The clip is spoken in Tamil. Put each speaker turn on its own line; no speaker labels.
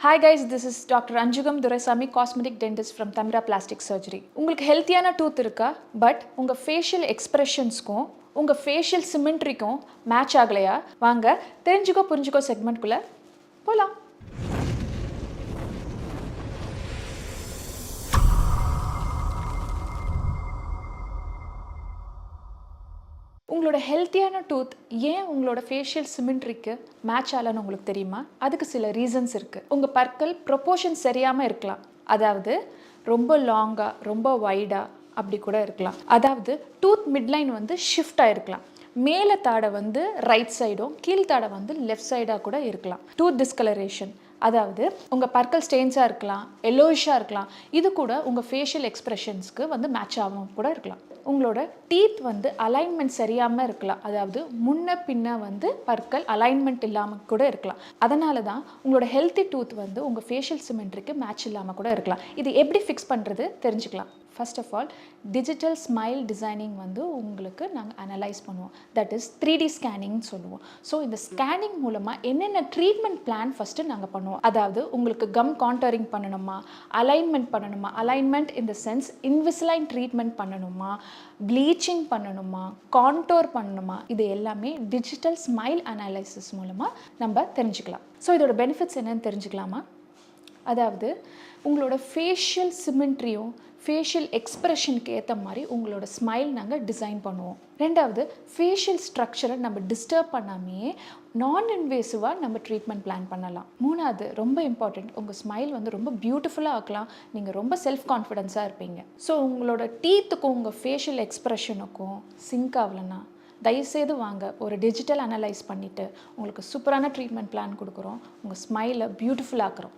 Hi guys, this is Dr. Anjugam Duraisamy, cosmetic dentist from Tamira Plastic Surgery. உங்களுக்கு ஹெல்த்தியான டூத் இருக்கா பட் உங்கள் ஃபேஷியல் எக்ஸ்பிரஷன்ஸ்க்கும் உங்கள் ஃபேஷியல் சிமெண்ட்ரிக்கும் மேட்ச் ஆகலையா? வாங்க தெரிஞ்சுக்கோ புரிஞ்சுக்கோ செக்மெண்ட்குள்ளே போகலாம். உங்களோட ஹெல்த்தியான டூத் ஏன் உங்களோட ஃபேஷியல் சிமெண்ட்ரிக்கு மேட்ச் ஆகலன்னு உங்களுக்கு தெரியுமா? அதுக்கு சில ரீசன்ஸ் இருக்குது. உங்கள் பற்கள் ப்ரொப்போர்ஷன் சரியாமல் இருக்கலாம். அதாவது ரொம்ப லாங்காக ரொம்ப வைடாக அப்படி கூட இருக்கலாம். அதாவது டூத் மிட்லைன் ஷிஃப்ட் ஆகிருக்கலாம். மேலே தாடை ரைட் சைடும் கீழ் தாடை லெஃப்ட் சைடாக கூட இருக்கலாம். டூத் டிஸ்கலரேஷன், அதாவது உங்கள் பற்கள் ஸ்டெயின்ஸாக இருக்கலாம், எல்லோயிஷாக இருக்கலாம். இது கூட உங்கள் ஃபேஷியல் எக்ஸ்ப்ரெஷன்ஸ்க்கு மேட்ச் ஆகும் கூட இருக்கலாம். உங்களோட டீத் அலைன்மெண்ட் சரியாமல் இருக்கலாம். அதாவது முன்ன பின்ன பற்கள் அலைன்மெண்ட் இல்லாமல் கூட இருக்கலாம். அதனால தான் உங்களோட ஹெல்த்தி டூத் உங்கள் ஃபேஷியல் சிமெண்ட்ரிக்கு மேட்ச் இல்லாமல் கூட இருக்கலாம். இது எப்படி ஃபிக்ஸ் பண்ணுறது தெரிஞ்சுக்கலாம். First of all digital smile designing உங்களுக்கு நாங்கள் அனலைஸ் பண்ணுவோம். தட் இஸ் 3D ஸ்கேனிங்னு சொல்லுவோம். ஸோ இந்த ஸ்கேனிங் மூலமாக என்னென்ன ட்ரீட்மெண்ட் பிளான் ஃபஸ்ட்டு நாங்கள் பண்ணுவோம். அதாவது உங்களுக்கு கம் கான்டரிங் பண்ணணுமா, அலைன்மெண்ட் பண்ணணுமா, alignment in the sense Invisalign treatment பண்ணணுமா, ப்ளீச்சிங் பண்ணணுமா, கான்டோர் பண்ணணுமா, இது எல்லாமே டிஜிட்டல் ஸ்மைல் அனாலிசிஸ் மூலமாக நம்ம தெரிஞ்சுக்கலாம். ஸோ இதோட பெனிஃபிட்ஸ் என்னன்னு தெரிஞ்சுக்கலாமா? அதாவது உங்களோட ஃபேஷியல் சிமெண்ட்ரியும் ஃபேஷியல் எக்ஸ்ப்ரெஷனுக்கு ஏற்ற மாதிரி உங்களோட ஸ்மைல் நாங்கள் டிசைன் பண்ணுவோம். ரெண்டாவது, ஃபேஷியல் ஸ்ட்ரக்சரை நம்ம டிஸ்டர்ப் பண்ணாமையே நான் இன்வேசிவாக நம்ம ட்ரீட்மெண்ட் பிளான் பண்ணலாம். மூணாவது, ரொம்ப இம்பார்ட்டண்ட், உங்கள் ஸ்மைல் ரொம்ப பியூட்டிஃபுல்லாக ஆக்கலாம். நீங்கள் ரொம்ப செல்ஃப் கான்ஃபிடென்ஸாக இருப்பீங்க. ஸோ உங்களோட டீத்துக்கும் உங்கள் ஃபேஷியல் எக்ஸ்ப்ரெஷனுக்கும் சிங்க் ஆகலைன்னா தயவுசெய்து வாங்க, ஒரு டிஜிட்டல் அனலைஸ் பண்ணிவிட்டு உங்களுக்கு சூப்பரான ட்ரீட்மெண்ட் பிளான் கொடுக்குறோம். உங்கள் ஸ்மைலை பியூட்டிஃபுல்லாக்குறோம்.